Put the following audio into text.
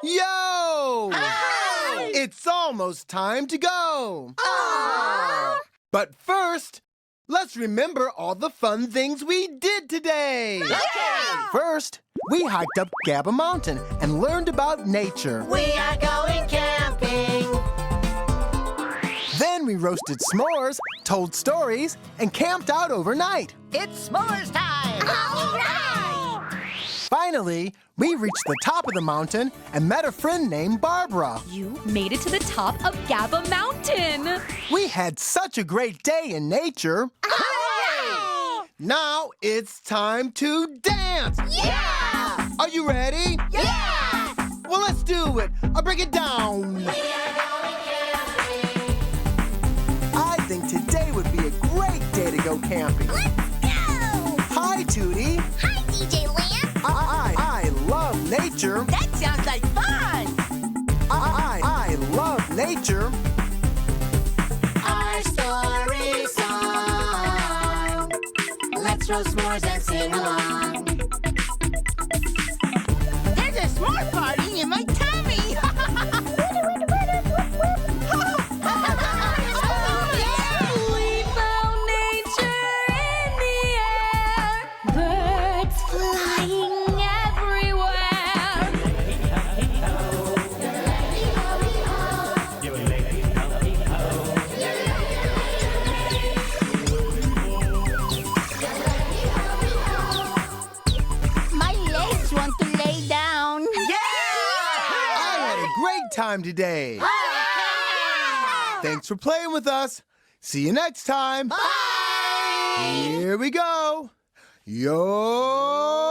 Yo! Hi! It's almost time to go. Aww! But first, let's remember all the fun things we did today. Okay! First, we hiked up Gabba Mountain and learned about nature. We are going camping. Then we roasted s'mores, told stories, and camped out overnight. It's s'mores time! All right! Finally, we reached the top of the mountain and met a friend named Barbara. You made it to the top of Gabba Mountain. We had such a great day in nature. Hooray! Now it's time to dance. Yeah! Are you ready? Yeah! Well, let's do it. I'll break it down. We are going camping. I think today would be a great day to go camping. Let's go! Hi, Tootie. Hi, DJ Lamp. I love nature. That sounds like fun! I love nature. Our story song. Let's roast s'mores and sing along. There's a s'more party in my tummy. We found nature in the air. Birds flying everywhere. My legs want to lay down. I had a great time today. Thanks for playing with us. See you next time. Bye! Here we go. Yo!